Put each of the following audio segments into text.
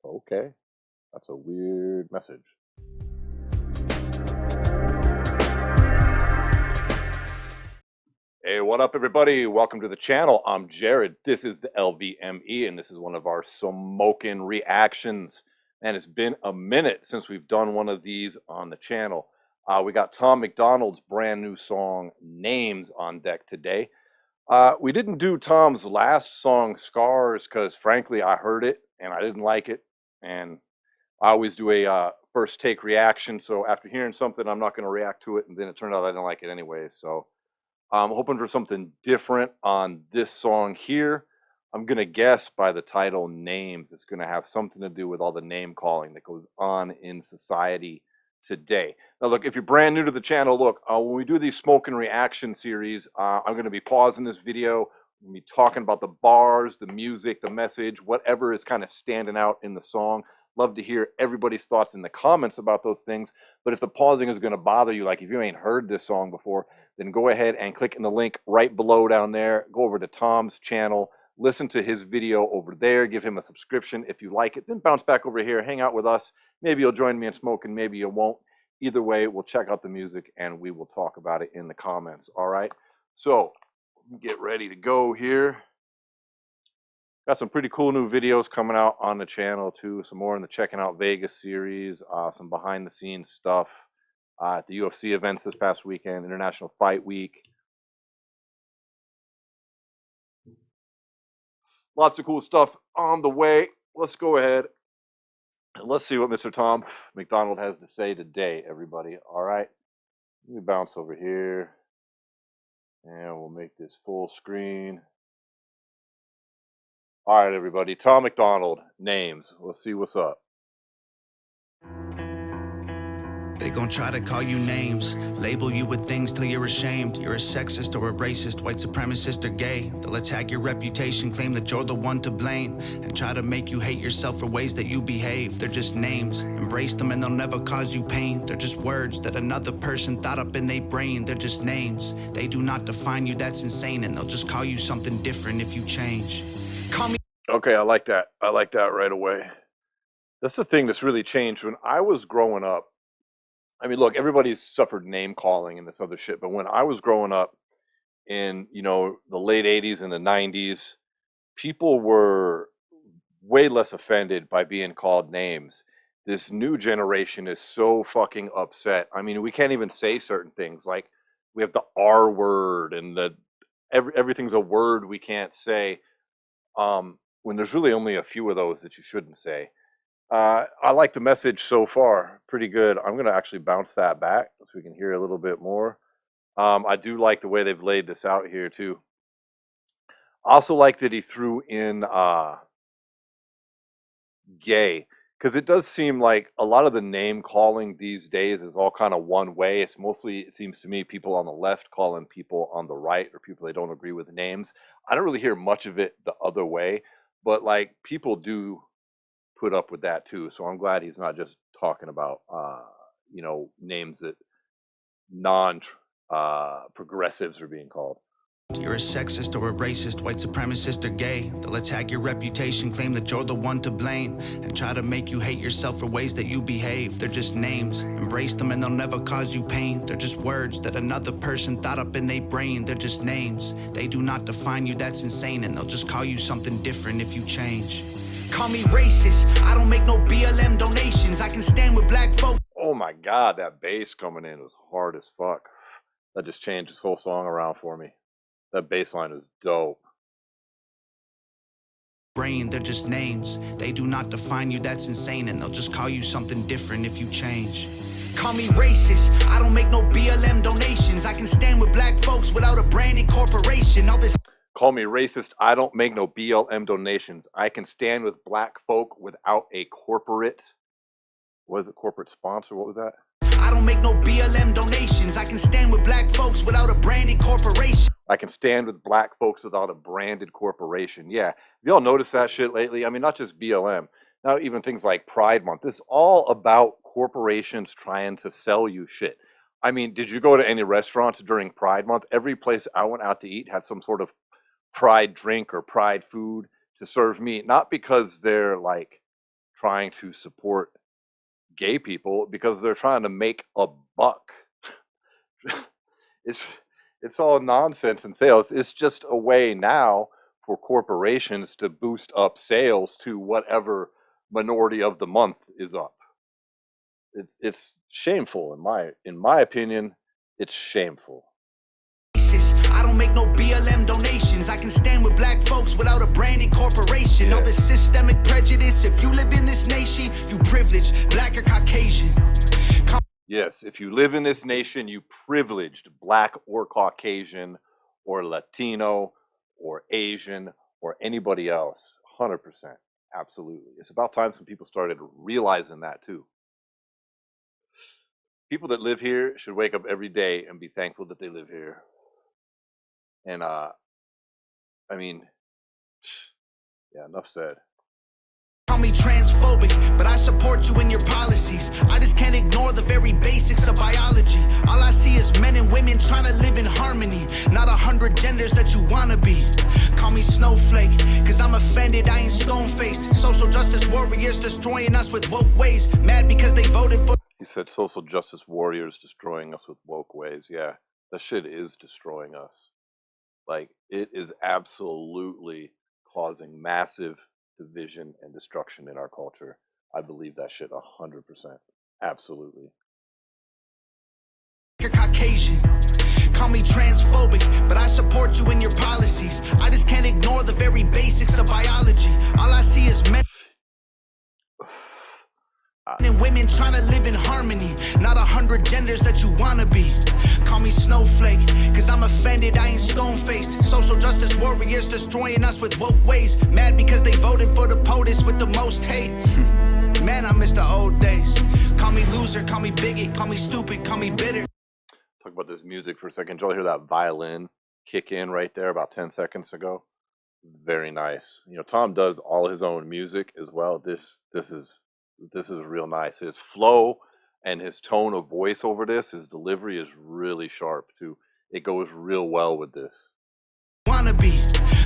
Okay, that's a weird message. Hey, what up, everybody? Welcome to the channel. I'm Jared. This is the LVME, and this is one of our Smokin Reactions. And it's been a minute since we've done one of these on the channel. We got Tom MacDonald's brand new song, Names, on deck today. We didn't do Tom's last song, Scars, because frankly, I heard it and I didn't like it. And I always do a first take reaction. So after hearing something, I'm not going to react to it. And then it turned out I didn't like it anyway. So I'm hoping for something different on this song here. I'm going to guess by the title Names, it's going to have something to do with all the name calling that goes on in society today. Now, look, if you're brand new to the channel, look, when we do these Smokin Reaction series, I'm going to be pausing this video. I'm going to be talking about the bars, the music, the message, whatever is kind of standing out in the song. Love to hear everybody's thoughts in the comments about those things. But if the pausing is going to bother you, like if you ain't heard this song before, then go ahead and click in the link right below down there. Go over to Tom's channel, listen to his video over there, give him a subscription if you like it, then bounce back over here, hang out with us. Maybe you'll join me in smoking, maybe you won't. Either way, we'll check out the music and we will talk about it in the comments. All right, so get ready to go here. Got some pretty cool new videos coming out on the channel too. Some more in the Checking Out Vegas series, some behind the scenes stuff at the UFC events this past weekend, International Fight Week. Lots of cool stuff on the way. Let's go ahead and let's see what Mr. Tom MacDonald has to say today, everybody. All right, let me bounce over here and we'll make this full screen. All right, everybody. Tom MacDonald, Names. Let's see what's up. They gon' try to call you names, label you with things till you're ashamed. You're a sexist or a racist, white supremacist or gay. They'll attack your reputation, claim that you're the one to blame, and try to make you hate yourself for ways that you behave. They're just names, embrace them and they'll never cause you pain. They're just words that another person thought up in their brain. They're just names, they do not define you, that's insane. And they'll just call you something different if you change. Call me. Okay, I like that. I like that right away. That's the thing that's really changed. When I was growing up, I mean, look, everybody's suffered name calling and this other shit, but when I was growing up in, the late 80s and the 90s, people were way less offended by being called names. This new generation is so fucking upset. I mean, we can't even say certain things. Like, we have the R word and everything's a word we can't say. When there's really only a few of those that you shouldn't say. I like the message so far, pretty good. I'm gonna actually bounce that back so we can hear a little bit more. I do like the way they've laid this out here too. I also like that he threw in gay, because it does seem like a lot of the name calling these days is all kind of one way. It's mostly, it seems to me, people on the left calling people on the right, or people they don't agree with names. I don't really hear much of it the other way, but like people do put up with that too. So I'm glad he's not just talking about names that non progressives are being called. You're a sexist or a racist, white supremacist or gay. They'll attack your reputation, claim that you're the one to blame, and try to make you hate yourself for ways that you behave. They're just names, embrace them and they'll never cause you pain. They're just words that another person thought up in their brain. They're just names, they do not define you, that's insane. And they'll just call you something different if you change. Call me racist, I don't make no BLM donations. I can stand with black folks. Oh my God, that bass coming in was hard as fuck. That just changed this whole song around for me. That bass line is dope. Brain, they're just names, they do not define you, that's insane. And they'll just call you something different if you change. Call me racist, I don't make no BLM donations. I can stand with black folks without a branded corporation. All this. Call me racist, I don't make no BLM donations. I can stand with black folk without a corporate, was it corporate sponsor? What was that? I don't make no BLM donations. I can stand with black folks without a branded corporation. I can stand with black folks without a branded corporation. Yeah. Have y'all noticed that shit lately? I mean, not just BLM. Now even things like Pride Month. This is all about corporations trying to sell you shit. I mean, did you go to any restaurants during Pride Month? Every place I went out to eat had some sort of pride drink or pride food to serve me. Not because they're like trying to support gay people because they're trying to make a buck. It's all nonsense and sales. It's just a way now for corporations to boost up sales to whatever minority of the month is up. It's shameful in my opinion. It's shameful. I don't make no BLM donations. I can stand with black folks without a branded corporation. All the systemic prejudice. If you live in this nation, you privileged, black or Caucasian. Yes, if you live in this nation, you privileged, black or Caucasian or Latino or Asian or anybody else. 100%. Absolutely. It's about time some people started realizing that too. People that live here should wake up every day and be thankful that they live here. And I mean, yeah, enough said. Call me transphobic, but I support you in your policies. I just can't ignore the very basics of biology. All I see is men and women trying to live in harmony, not 100 genders that you wanna be. Call me snowflake, cause I'm offended, I ain't stone-faced. Social justice warriors destroying us with woke ways. Mad because they voted for... He said social justice warriors destroying us with woke ways. Yeah, that shit is destroying us. Like, it is absolutely causing massive division and destruction in our culture. I believe that shit 100%. Absolutely. You're Caucasian. Call me transphobic, but I support you in your policies. I just can't ignore the very basics of biology. All I see is men and women trying to live in harmony, not 100 genders that you wanna be. Call me snowflake, cause I'm offended, I ain't stone-faced. Social justice warriors destroying us with woke ways. Mad because they voted for the POTUS with the most hate. Man, I miss the old days. Call me loser, call me bigot, call me stupid, call me bitter. Talk about this music for a second. Did y'all hear that violin kick in right there about 10 seconds ago? Very nice. You know, Tom does all his own music as well. This is real nice. His flow and his tone of voice over this, his delivery is really sharp too. It goes real well with this. Wanna be.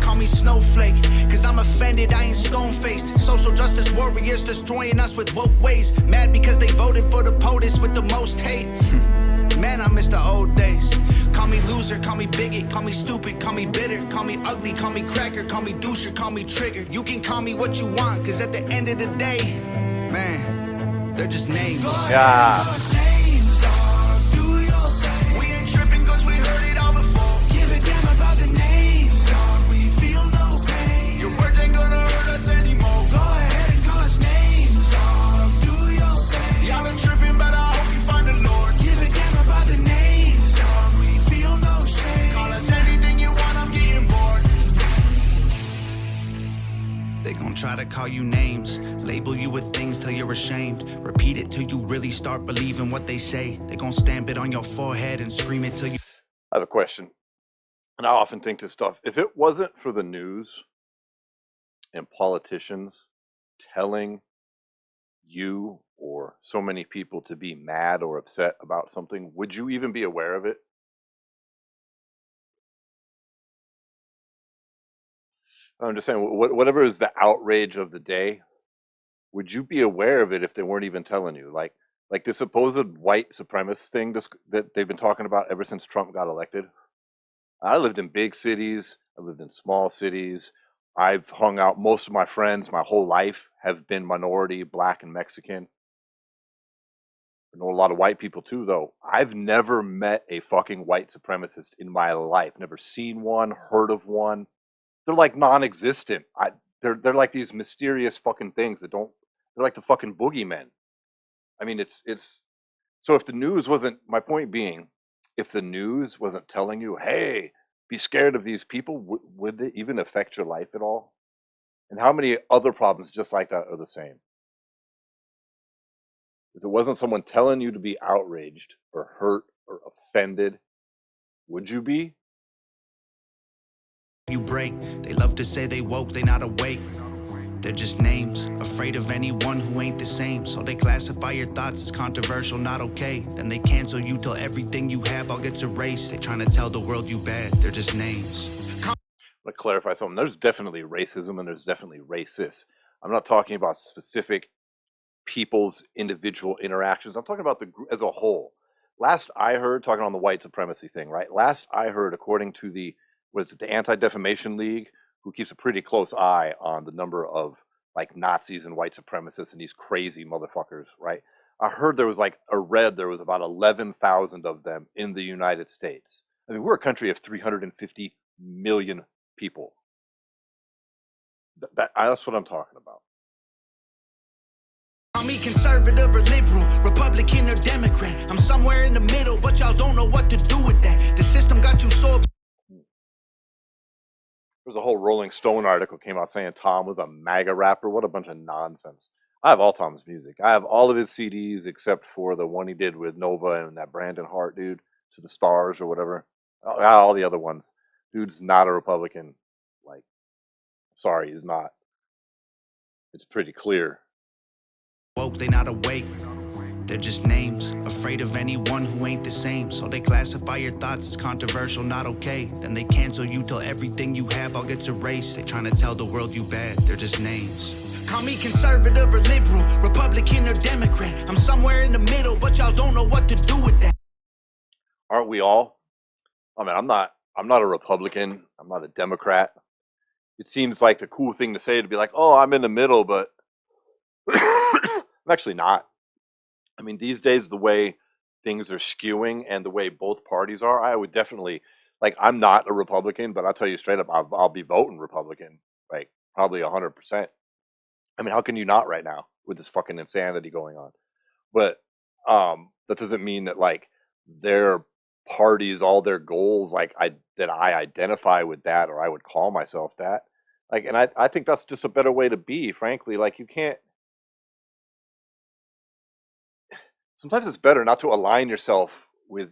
Call me snowflake, cause I'm offended, I ain't stone-faced. Social justice warriors destroying us with woke ways. Mad because they voted for the POTUS with the most hate. Man, I miss the old days. Call me loser, call me bigot, call me stupid, call me bitter, call me ugly, call me cracker, call me doucher, call me triggered. You can call me what you want, cause at the end of the day, man, they're just names. Yeah. We ain't tripping cause we heard it all before. Give a damn about the names, dog. We feel no pain. Your words ain't gonna hurt us anymore. Go ahead and call us names, dog. Do your thing. Y'all are tripping, but I hope you find the Lord. Give a damn about the names, dog. We feel no shame. Call us anything you want, I'm getting bored. They gon' try to call you names, label you with things till you're ashamed. Repeat it till you really start believing what they say. They gon' stamp it on your forehead and scream it till you... I have a question, and I often think this stuff. If it wasn't for the news and politicians telling you or so many people to be mad or upset about something, would you even be aware of it? I'm just saying, whatever is the outrage of the day, would you be aware of it if they weren't even telling you? Like the supposed white supremacist thing that they've been talking about ever since Trump got elected. I lived in big cities. I lived in small cities. I've hung out. Most of my friends, my whole life, have been minority, black and Mexican. I know a lot of white people too, though. I've never met a fucking white supremacist in my life. Never seen one, heard of one. They're like non-existent. They're like these mysterious fucking things that don't. They're like the fucking boogeymen. I mean, it's. So if the news wasn't, my point being, if the news wasn't telling you, hey, be scared of these people, would it even affect your life at all? And how many other problems just like that are the same? If it wasn't someone telling you to be outraged or hurt or offended, would you be? You break. They love to say they woke, they not awake. They're just names, afraid of anyone who ain't the same. So they classify your thoughts as controversial, not okay. Then they cancel you till everything you have all gets erased. They trying to tell the world you bad, they're just names. Let me clarify something. There's definitely racism and there's definitely racists. I'm not talking about specific people's individual interactions. I'm talking about the group as a whole. Last I heard, talking on the white supremacy thing, right? Last I heard, according to the what is it, the Anti-Defamation League, who keeps a pretty close eye on the number of like Nazis and white supremacists and these crazy motherfuckers, right? I heard there was like there was about 11,000 of them in the United States. I mean, we're a country of 350 million people. That's what I'm talking about. Call me conservative or liberal, Republican or Democrat. I'm somewhere in the middle, but y'all don't know what to do with that. The system got you so. There's a whole Rolling Stone article came out saying Tom was a MAGA rapper. What a bunch of nonsense. I have all Tom's music. I have all of his CDs except for the one he did with Nova and that Brandon Hart dude, To the Stars or whatever. All the other ones. Dude's not a Republican. Like, sorry, he's not. It's pretty clear. Woke, they not awake. They're just names, afraid of anyone who ain't the same. So they classify your thoughts as controversial, not okay. Then they cancel you till everything you have all gets erased. They trying to tell the world you bad, they're just names. Call me conservative or liberal, Republican or Democrat. I'm somewhere in the middle, but y'all don't know what to do with that. Aren't we all? I mean, I'm not a Republican. I'm not a Democrat. It seems like the cool thing to say to be like, oh, I'm in the middle, but I'm actually not. I mean, these days, the way things are skewing and the way both parties are, I would definitely, like, I'm not a Republican, but I'll tell you straight up, I'll be voting Republican, like, probably 100%. I mean, how can you not right now with this fucking insanity going on? But that doesn't mean that, like, their parties, all their goals, like, that I identify with that or I would call myself that. Like, and I think that's just a better way to be, frankly. Like, you can't, sometimes it's better not to align yourself with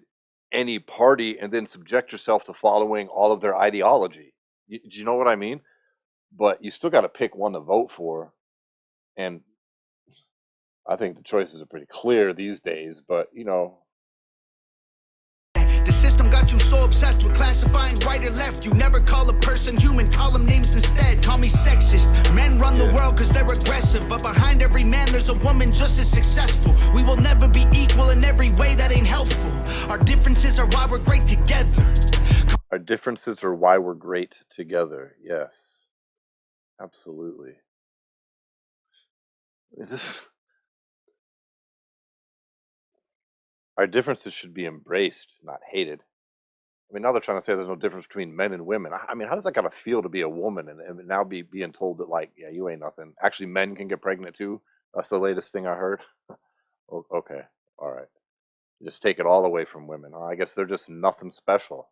any party and then subject yourself to following all of their ideology. Do you know what I mean? But you still got to pick one to vote for. And I think the choices are pretty clear these days, but you know. The system got you so obsessed with classifying right or left. You never call a person human, call them names instead. Call me sexist. Men run the world because they're aggressive, but behind every man there's a woman just as successful. We will never be equal in every way, that ain't helpful. Our differences are why we're great together. Our differences are why we're great together. Yes, absolutely. Our differences should be embraced, not hated. I mean, now they're trying to say there's no difference between men and women. I mean, how does that gotta feel to be a woman and now being told that, like, yeah, you ain't nothing. Actually, men can get pregnant too. That's the latest thing I heard. Okay, all right. Just take it all away from women. I guess they're just nothing special.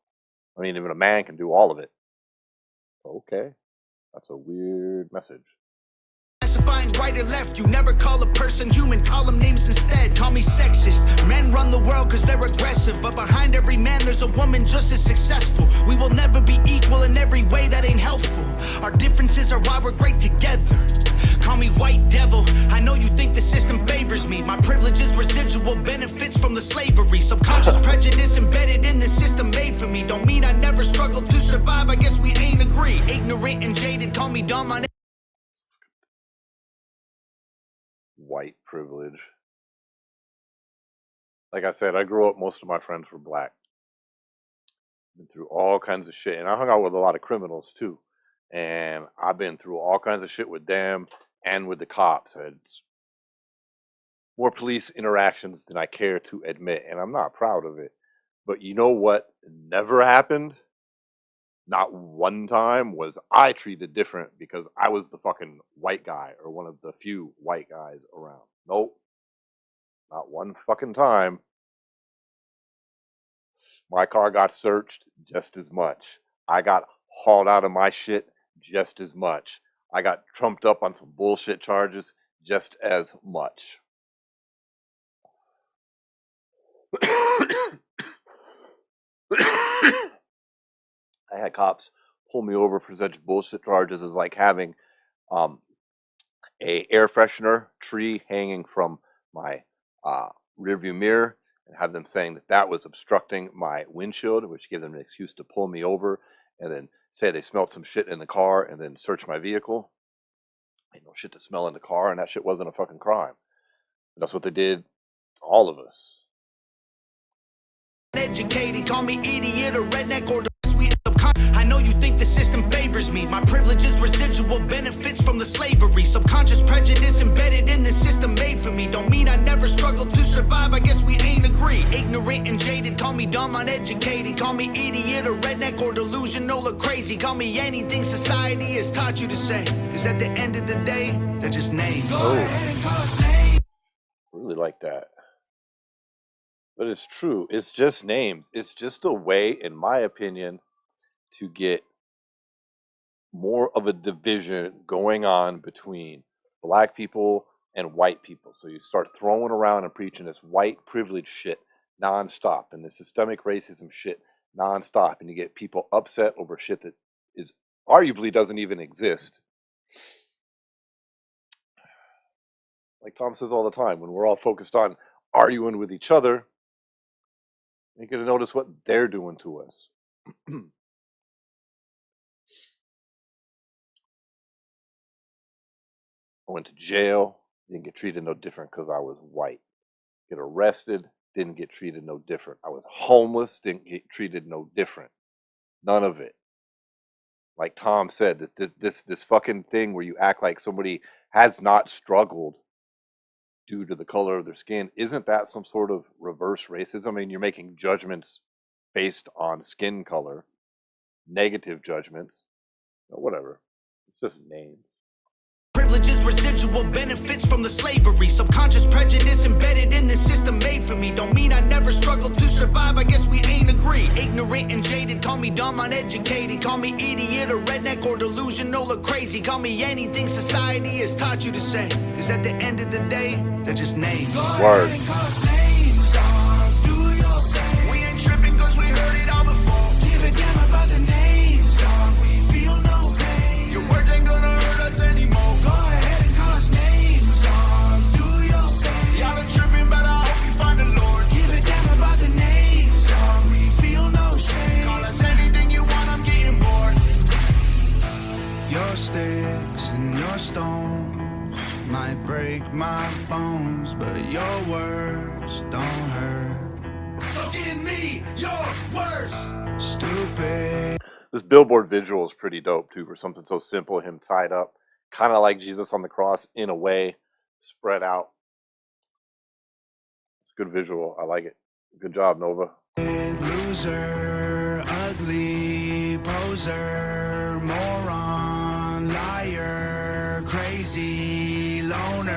I mean, even a man can do all of it. Okay, that's a weird message. Classifying right or left, you never call a person human, call them names instead. Call me sexist. Men run the world because they're aggressive, but behind every man there's a woman just as successful. We will never be equal in every way, that ain't helpful. Our differences are why we're great together. Call me white devil. I know you think the system favors me. My privilege is residual benefits from the slavery. Subconscious prejudice embedded in the system made for me. Don't mean I never struggled to survive, I guess we ain't agree. Ignorant and jaded, call me dumb on White privilege. Like I said, I grew up, most of my friends were black. Been through all kinds of shit. And I hung out with a lot of criminals too. And I've been through all kinds of shit with them and with the cops. I had more police interactions than I care to admit. And I'm not proud of it. But you know what never happened? Not one time was I treated different because I was the fucking white guy or one of the few white guys around. Nope. Not one fucking time. My car got searched just as much. I got hauled out of my shit just as much. I got trumped up on some bullshit charges just as much. I had cops pull me over for such bullshit charges as like having a air freshener tree hanging from my rearview mirror and have them saying that that was obstructing my windshield, which gave them an excuse to pull me over and then say they smelled some shit in the car and then search my vehicle. Ain't no shit to smell in the car, and that shit wasn't a fucking crime. And that's what they did to all of us. Educated, call me idiot or redneck or sweet. I know you think the system favors me. My privilege is residual benefits from the slavery. Subconscious prejudice embedded in the system made for me. Don't mean I never struggled to survive. I guess we ain't agree. Ignorant and jaded, call me dumb, uneducated. Call me idiot or redneck or delusional or crazy. Call me anything society has taught you to say. Cause at the end of the day, they're just names. Go ahead and call us names. Really like that. But it's true. It's just names. It's just a way, in my opinion, to get more of a division going on between black people and white people. So you start throwing around and preaching this white privilege shit nonstop and the systemic racism shit nonstop, and you get people upset over shit that is arguably doesn't even exist. Like Tom says all the time, when we're all focused on arguing with each other, you get to notice what they're doing to us. I went to jail, didn't get treated no different because I was white. Get arrested, didn't get treated no different. I was homeless, didn't get treated no different. None of it. Like Tom said, that this fucking thing where you act like somebody has not struggled due to the color of their skin, isn't that some sort of reverse racism? I mean, you're making judgments based on skin color, negative judgments, whatever. It's just names. Privileges, residual benefits from the slavery. Subconscious prejudice embedded in the system made for me. Don't mean I never struggled to survive. I guess we ain't agree. Ignorant and jaded, call me dumb, uneducated. Call me idiot or redneck or delusional or crazy. Call me anything society has taught you to say. Cause at the end of the day, they're just names. Word. Go ahead and call us names, dog. Do your thing. We ain't tripping cause we heard it all before. Give a damn about the names, dog. We feel no pain. Your words ain't gonna hurt us anymore. Sticks and your stone might break my bones, but your words don't hurt. So give me your worst. Stupid. This billboard visual is pretty dope too, for something so simple. Him tied up, kind of like Jesus on the cross in a way, spread out. It's a good visual. I like it. Good job, Nova. Loser, ugly poser, moron, liar, crazy, loner.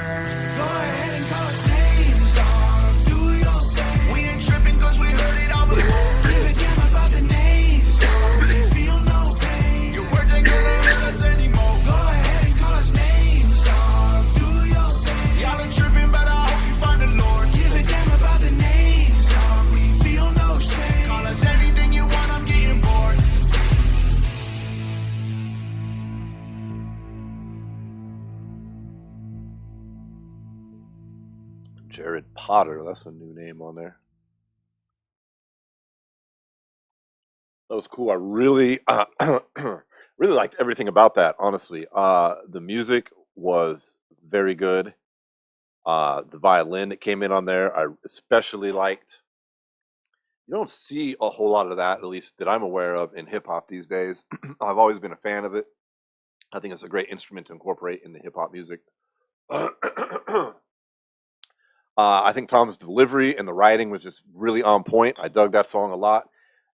Go ahead and call us names, dog. Do your thing. We ain't tripping cause we heard it all before. Give a damn about the names, dog. We feel no pain. Your words ain't gonna hurt us anymore. Go ahead and call us names, dog. Do your thing. Y'all ain't tripping, but I hope you find the Lord. Give a damn about the names, dog. We feel no shame. Call us anything you want, I'm getting bored. Jared Potter, that's a new name on there. That was cool. I really, really liked everything about that. Honestly, the music was very good. The violin that came in on there, I especially liked. You don't see a whole lot of that, at least that I'm aware of, in hip hop these days. I've always been a fan of it. I think it's a great instrument to incorporate in the hip hop music. I think Tom's delivery and the writing was just really on point. I dug that song a lot.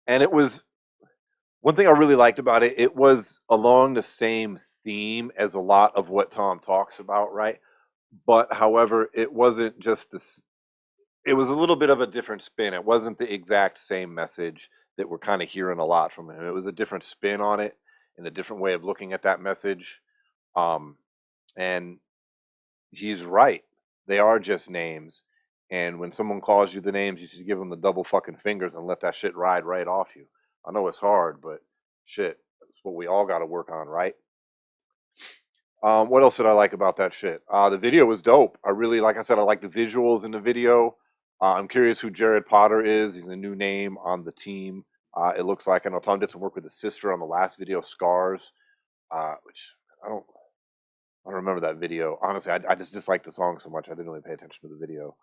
And it was one thing I really liked about it. It was along the same theme as a lot of what Tom talks about, right? But however, it wasn't just this, it was a little bit of a different spin. It wasn't the exact same message that we're kind of hearing a lot from him. It was a different spin on it and a different way of looking at that message. And he's right. They are just names. And when someone calls you the names, you should give them the double fucking fingers and let that shit ride right off you. I know it's hard, but shit, that's what we all got to work on, right? What else did I like about that shit? The video was dope. I really, like I said, I like the visuals in the video. I'm curious who Jared Potter is. He's a new name on the team. It looks like, I know Tom did some work with his sister on the last video, Scars, which I don't, I remember that video. Honestly, I just disliked the song so much I didn't really pay attention to the video.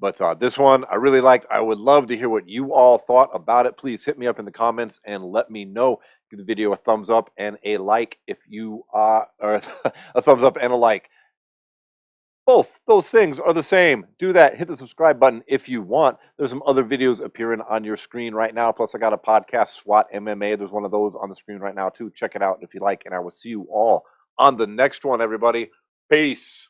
But this one I really liked. I would love to hear what you all thought about it. Please hit me up in the comments and let me know. Give the video a thumbs up and a like if you are, or a thumbs up and a like. Both those things are the same. Do that. Hit the subscribe button if you want. There's some other videos appearing on your screen right now. Plus, I got a podcast, SWAT MMA. There's one of those on the screen right now, too. Check it out if you like. And I will see you all on the next one, everybody. Peace.